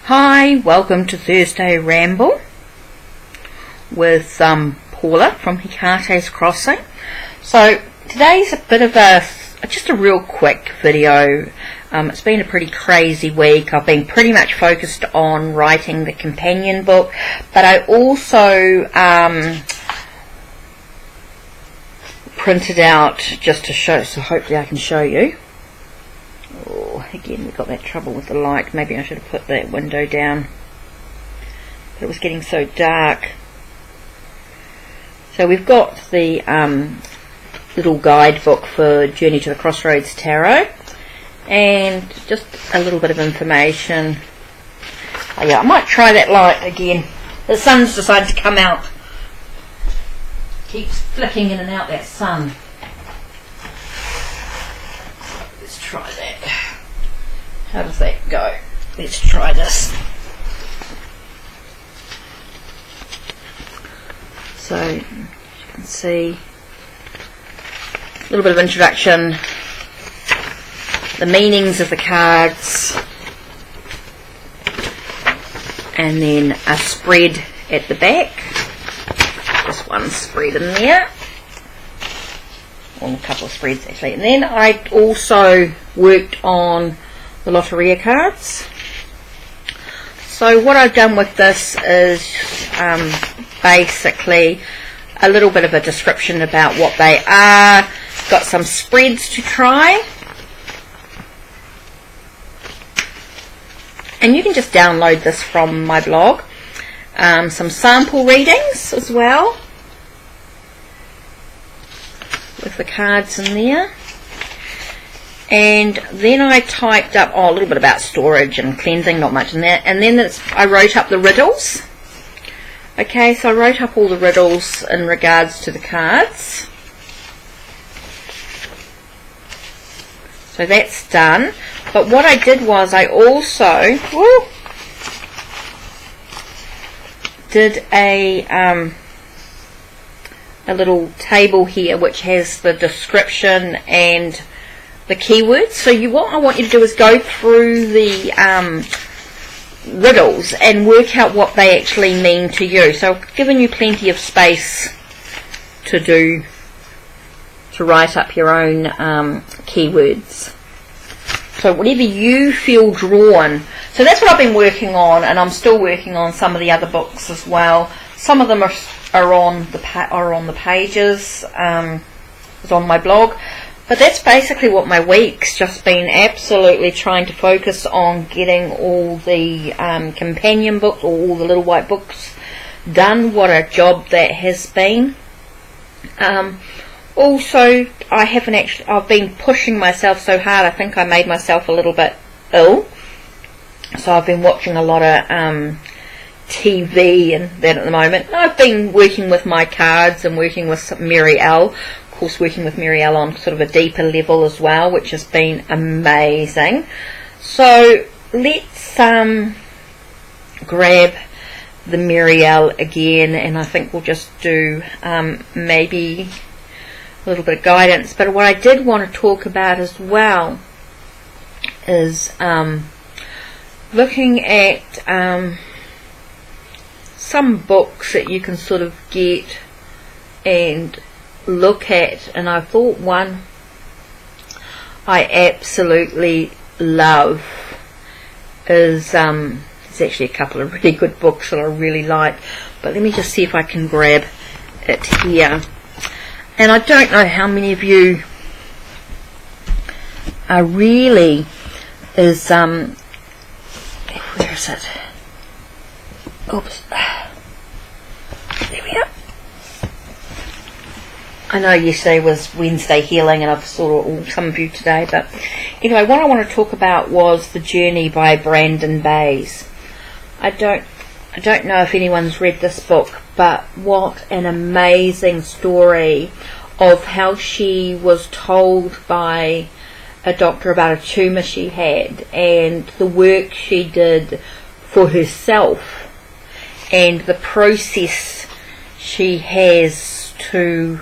Hi, welcome to Thursday Ramble with Paula from Hikate's Crossing. So today's a bit of just a real quick video. It's been a pretty crazy week. I've been pretty much focused on writing the companion book, but I also printed out just to show, so hopefully I can show you. Oh, again, we've got that trouble with the light. Maybe I should have put that window down. But it was getting so dark. So we've got the little guidebook for Journey to the Crossroads Tarot. And just a little bit of information. Oh yeah, I might try that light again. The sun's decided to come out. Keeps flicking in and out, that sun. Let's try that. How does that go? Let's try this. So, as you can see, a little bit of introduction, the meanings of the cards, and then a spread at the back. Just one spread in there. Well, a couple of spreads actually. And then I also worked on the Lotteria cards. So what I've done with this is basically a little bit of a description about what they are. Got some spreads to try. And you can just download this from my blog. Some sample readings as well, with the cards in there. And then I typed up a little bit about storage and cleansing, not much in that. And then I wrote up the riddles. Okay, so I wrote up all the riddles in regards to the cards. So that's done. But what I did was I also did a little table here which has the description and the keywords. So what I want you to do is go through the riddles and work out what they actually mean to you. So I've given you plenty of space to write up your own keywords. So whatever you feel drawn. So that's what I've been working on, and I'm still working on some of the other books as well. Some of them are on the pages. It's on my blog. But that's basically what my week's just been, absolutely trying to focus on getting all the companion books, all the little white books done. What a job that has been. Also, I've been pushing myself so hard, I think I made myself a little bit ill. So I've been watching a lot of TV and that at the moment. I've been working with my cards and working with Mary L. Of course, working with Mary L on sort of a deeper level as well, which has been amazing. So let's grab the Mary L again, and I think we'll just do maybe a little bit of guidance. But what I did want to talk about as well is looking at some books that you can sort of get and look at, and I thought one I absolutely love is there's actually a couple of really good books that I really like, but let me just see if I can grab it here. And I don't know how many of you are really is where is it? Oops. There we go. I know yesterday was Wednesday healing, and I've saw some of you today, but anyway, what I want to talk about was The Journey by Brandon Bays. I don't know if anyone's read this book, but what an amazing story of how she was told by a doctor about a tumour she had, and the work she did for herself, and the process she has to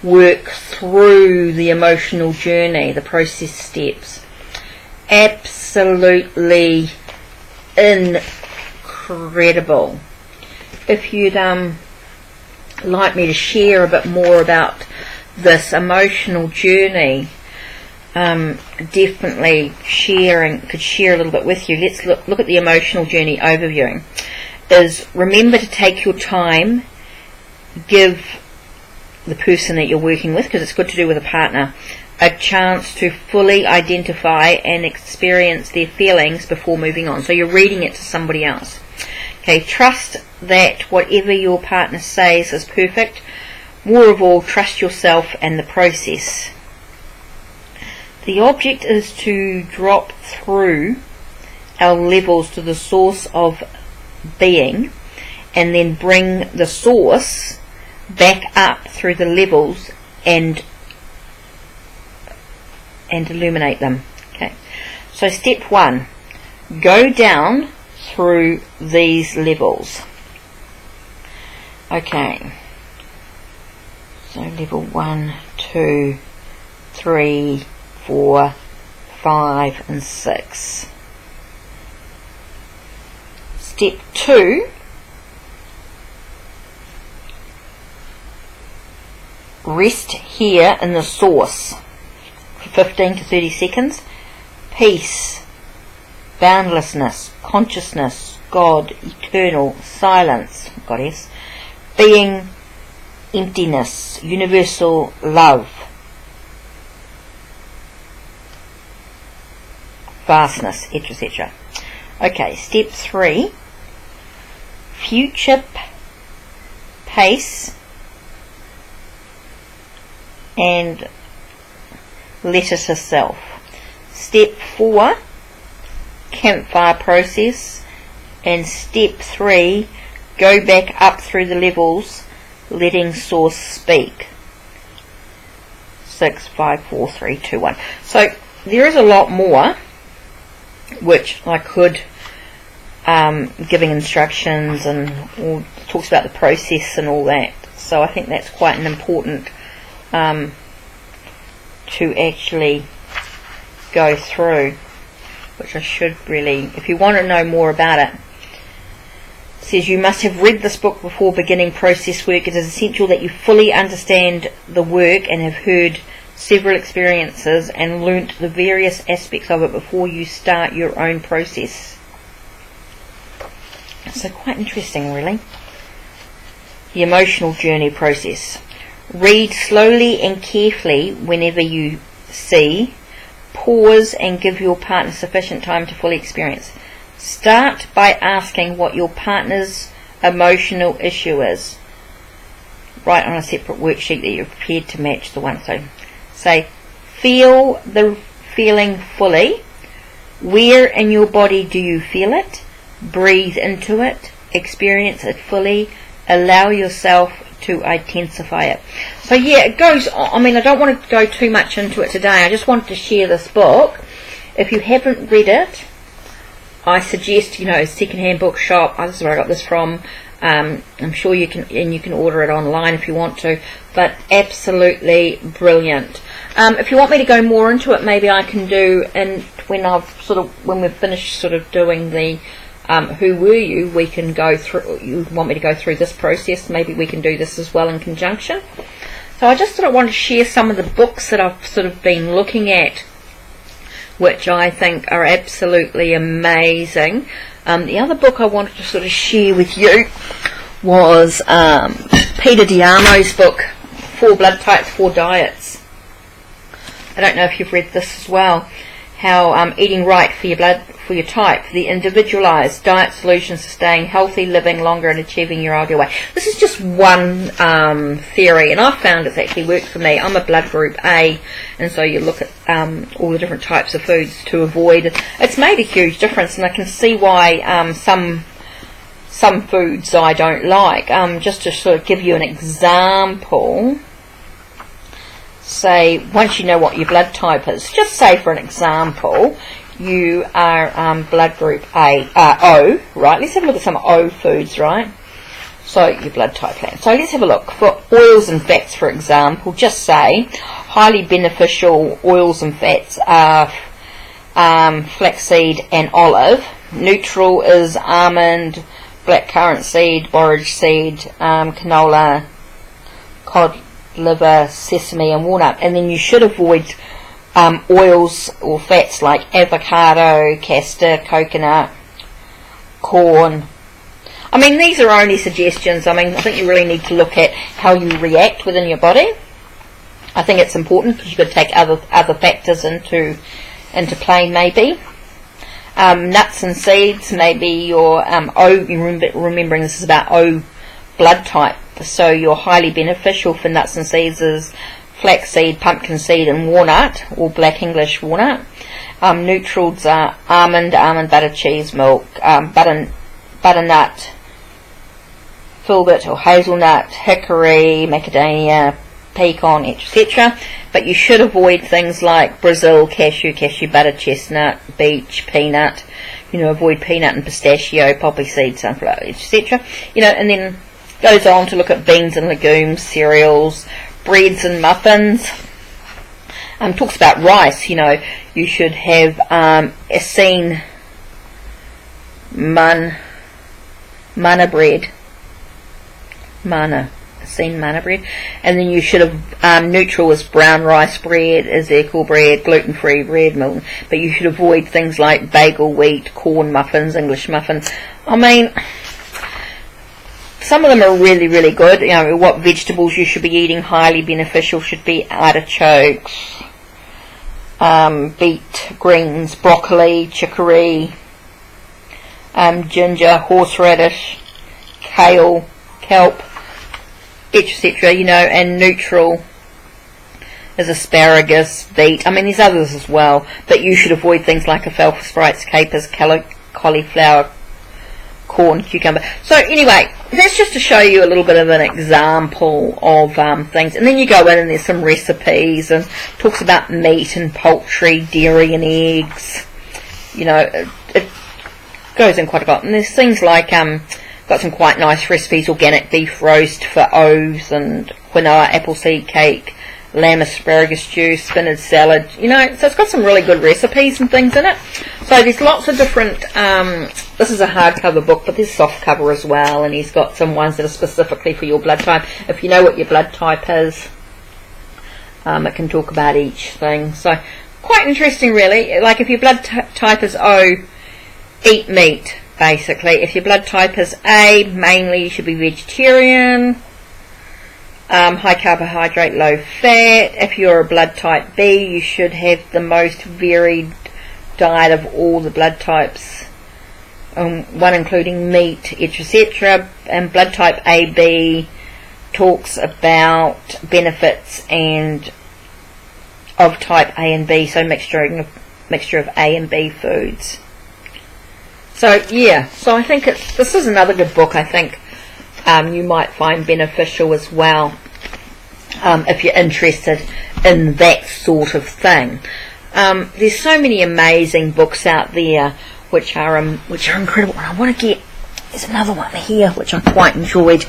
work through the emotional journey, the process steps. Absolutely incredible. If you'd like me to share a bit more about this emotional journey, definitely could share a little bit with you. Let's look at the emotional journey overview. Is remember to take your time, give the person that you're working with, because it's good to do with a partner, a chance to fully identify and experience their feelings before moving on. So you're reading it to somebody else. Okay, trust that whatever your partner says is perfect. More of all, trust yourself and the process. The object is to drop through our levels to the source of being, and then bring the source back up through the levels and illuminate them. Okay, so step 1, go down through these levels. Okay, so level 1, 2, 3, 4, 5 and 6. Step 2, rest here in the source for 15 to 30 seconds. Peace, boundlessness, consciousness, God, eternal, silence, Goddess, being, emptiness, universal love, vastness, etc. Okay, step 3, future pace and letter to self. Step 4, campfire process, and step 3, go back up through the levels, letting source speak. 6, 5, 4, 3, 2, 1. So there is a lot more which I could giving instructions and talks about the process and all that. So I think that's quite an important to actually go through, which I should really, if you want to know more about it. It says you must have read this book before beginning process work. It is essential that you fully understand the work and have heard several experiences and learnt the various aspects of it before you start your own process. So quite interesting, really. The emotional journey process. Read slowly and carefully whenever you see. Pause and give your partner sufficient time to fully experience. Start by asking what your partner's emotional issue is. Write on a separate worksheet that you're prepared to match the one. So say, feel the feeling fully. Where in your body do you feel it? Breathe into it. Experience it fully. Allow yourself to intensify it. So yeah, it goes on. I mean, I don't want to go too much into it today. I just wanted to share this book. If you haven't read it, I suggest, secondhand bookshop. This is where I got this from. I'm sure you can order it online if you want to. But absolutely brilliant. If you want me to go more into it, maybe I can do. And when we've finished sort of doing the who were you, we can go through. You want me to go through this process? Maybe we can do this as well in conjunction. So I just sort of want to share some of the books that I've sort of been looking at, which I think are absolutely amazing. The other book I wanted to sort of share with you was Peter Diamo's book, 4 Blood Types, 4 Diets. I don't know if you've read this as well. How eating right for your blood, for your type, the individualized diet solutions to staying healthy, living longer and achieving your ideal weight. This is just one theory, and I've found it's actually worked for me. I'm a blood group A, and so you look at all the different types of foods to avoid. It's made a huge difference, and I can see why some foods I don't like. Just to sort of give you an example, say, once you know what your blood type is, just say for an example, you are blood group O, right? Let's have a look at some O foods, right? So your blood type plan. So let's have a look. For oils and fats, for example, just say highly beneficial oils and fats are flaxseed and olive. Neutral is almond, blackcurrant seed, borage seed, canola, cod liver, sesame and walnut. And then you should avoid oils or fats like avocado, castor, coconut, corn. I mean, these are only suggestions. I mean, I think you really need to look at how you react within your body. I think it's important because you could take other factors into play, maybe. Nuts and seeds, maybe your remembering this is about O blood type, so your highly beneficial for nuts and seeds is flaxseed, pumpkin seed and walnut, or black English walnut. Neutrals are almond butter, cheese, milk, butternut, filbert or hazelnut, hickory, macadamia, pecan, etc. But you should avoid things like Brazil, cashew butter, chestnut, beech, peanut. Avoid peanut and pistachio, poppy seed, sunflower, etc. And then goes on to look at beans and legumes, cereals, breads and muffins. Talks about rice. You should have Essene manna bread. Essene manna bread. And then you should have neutral is brown rice bread, Ezekiel bread, gluten-free bread, milk. But you should avoid things like bagel, wheat, corn muffins, English muffins. I mean, some of them are really, really good. What vegetables you should be eating, highly beneficial, should be artichokes, beet, greens, broccoli, chicory, ginger, horseradish, kale, kelp, etc. And neutral is asparagus, beet. I mean, there's others as well, but you should avoid things like alfalfa sprouts, capers, cauliflower, corn, cucumber. So anyway, that's just to show you a little bit of an example of things. And then you go in and there's some recipes and talks about meat and poultry, dairy and eggs. It goes in quite a lot. And there's things like got some quite nice recipes: organic beef roast for O's and quinoa appleseed cake, lamb asparagus juice, spinach salad. So it's got some really good recipes and things in it. So there's lots of different. This is a hardcover book, but there's soft cover as well, and he's got some ones that are specifically for your blood type. If you know what your blood type is, it can talk about each thing. So quite interesting, really. Like if your blood type is O, eat meat. Basically, if your blood type is A, mainly you should be vegetarian, high carbohydrate, low fat. If you're a blood type B, you should have the most varied diet of all the blood types, one including meat, etc. And blood type AB talks about benefits and of type A and B, so mixture of A and B foods. So yeah, so I think this is another good book. I think you might find beneficial as well if you're interested in that sort of thing. There's so many amazing books out there which are incredible. And I want to get, there's another one here which I quite enjoyed,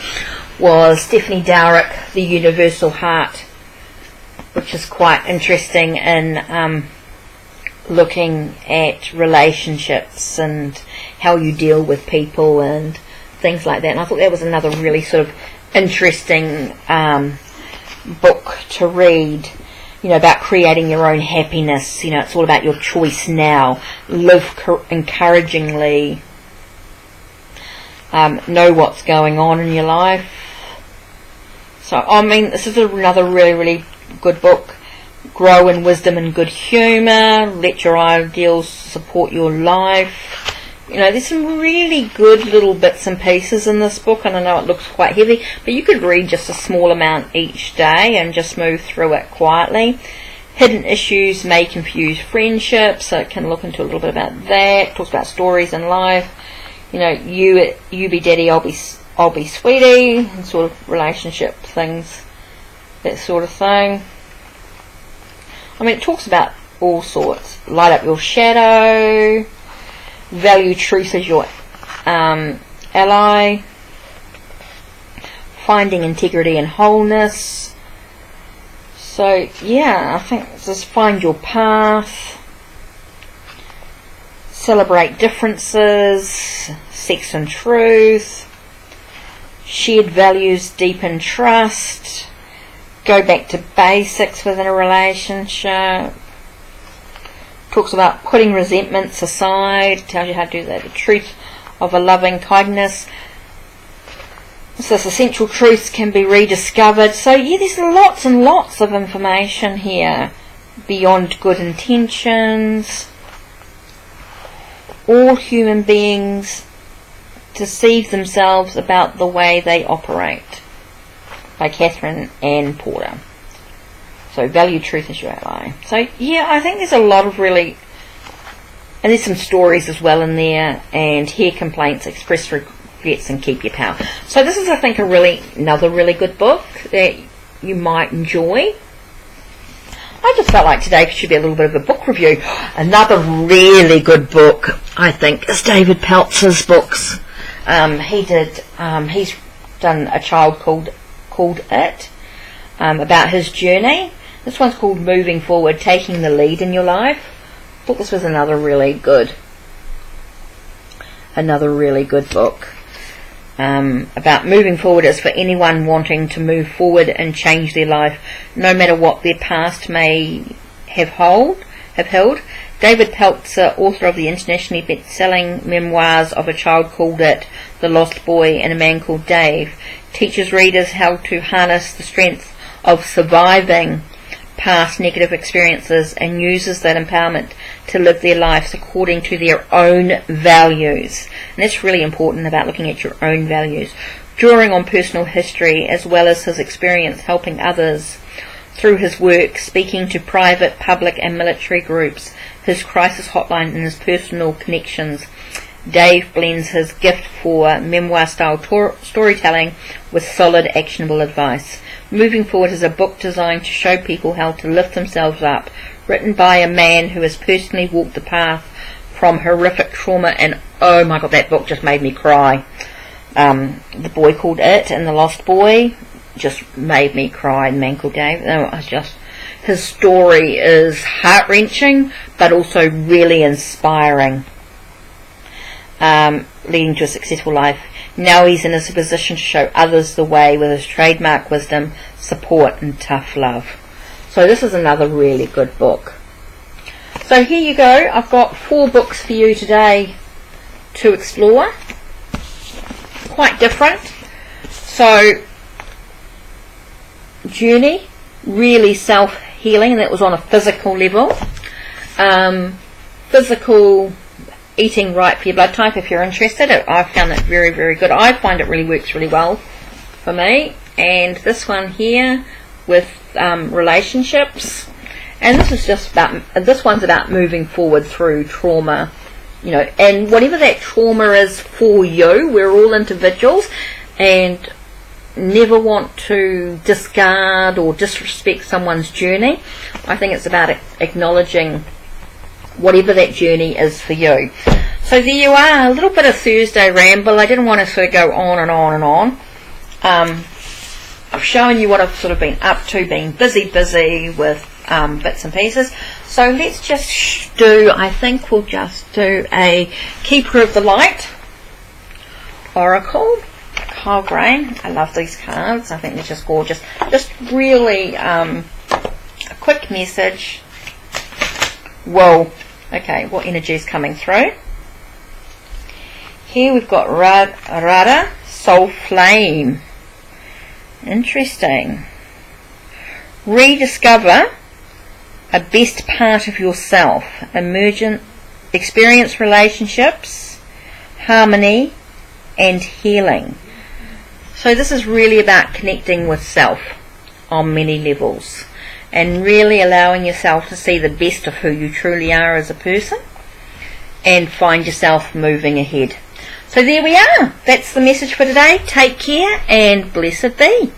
was Stephanie Dowrick, The Universal Heart, which is quite interesting in looking at relationships and how you deal with people and things like that. And I thought that was another really sort of interesting book to read, about creating your own happiness. It's all about your choice now. Live encouragingly. Know what's going on in your life. So, I mean, this is another really, really good book. Grow in wisdom and good humour. Let your ideals support your life. There's some really good little bits and pieces in this book, and I know it looks quite heavy, but you could read just a small amount each day and just move through it quietly. Hidden issues may confuse friendships, so it can look into a little bit about that. It talks about stories in life. You be daddy, I'll be sweetie, and sort of relationship things, that sort of thing. I mean, it talks about all sorts. Light up your shadow. Value truth as your ally. Finding integrity and wholeness. So, yeah, I think just find your path. celebrate differences, sex and truth, shared values, deepen trust, go back to basics within a relationship, talks about putting resentments aside, tells you how to do that, the truth of a loving kindness. So essential truths can be rediscovered. So yeah, there's lots and lots of information here. Beyond good intentions. All human beings deceive themselves about the way they operate. By Catherine Ann Porter. So value truth as your ally. So yeah, I think there's a lot of really, and there's some stories as well in there, and hear complaints, express regrets, and keep your power. So this is, I think, another really good book that you might enjoy. I just felt like today should be a little bit of a book review. Another really good book, I think, is David Peltzer's books. He's done A Child Called It, about his journey. This one's called Moving Forward, Taking the Lead in Your Life. I thought this was another really good book. About moving forward is for anyone wanting to move forward and change their life, no matter what their past may have held. David Peltzer, author of the internationally best-selling memoirs of A Child Called It, The Lost Boy, and A Man Called Dave, teaches readers how to harness the strength of surviving past negative experiences and uses that empowerment to live their lives according to their own values. And that's really important, about looking at your own values, drawing on personal history as well as his experience helping others through his work, speaking to private, public and military groups, his crisis hotline and his personal connections. Dave blends his gift for memoir-style storytelling with solid, actionable advice. Moving Forward is a book designed to show people how to lift themselves up, written by a man who has personally walked the path from horrific trauma, and oh my god, that book just made me cry. The Boy Called It and The Lost Boy just made me cry. The Man Called Dave, his story is heart-wrenching but also really inspiring, leading to a successful life. Now he's in a position to show others the way with his trademark wisdom, support and tough love. So this is another really good book. So here you go. I've got 4 books for you today to explore. Quite different. So Journey, really self-healing. That was on a physical level. Physical eating right for your blood type, if you're interested. I found that very, very good. I find it really works really well for me. And this one here with relationships, and this one's about moving forward through trauma, and whatever that trauma is for you. We're all individuals and never want to discard or disrespect someone's journey. I think it's about acknowledging whatever that journey is for you. So there you are, a little bit of Thursday ramble. I didn't want to sort of go on and on and on. I've shown you what I've sort of been up to, being busy with bits and pieces. So let's just we'll just do a Keeper of the Light Oracle. Kyle Grain. I love these cards. I think they're just gorgeous. Just really a quick message. Whoa. Okay, what energy is coming through? Here we've got Radha, Soul Flame. Interesting. Rediscover a best part of yourself. Emergent, experience relationships, harmony, and healing. So this is really about connecting with self on many levels, and really allowing yourself to see the best of who you truly are as a person and find yourself moving ahead. So there we are. That's the message for today. Take care and blessed be.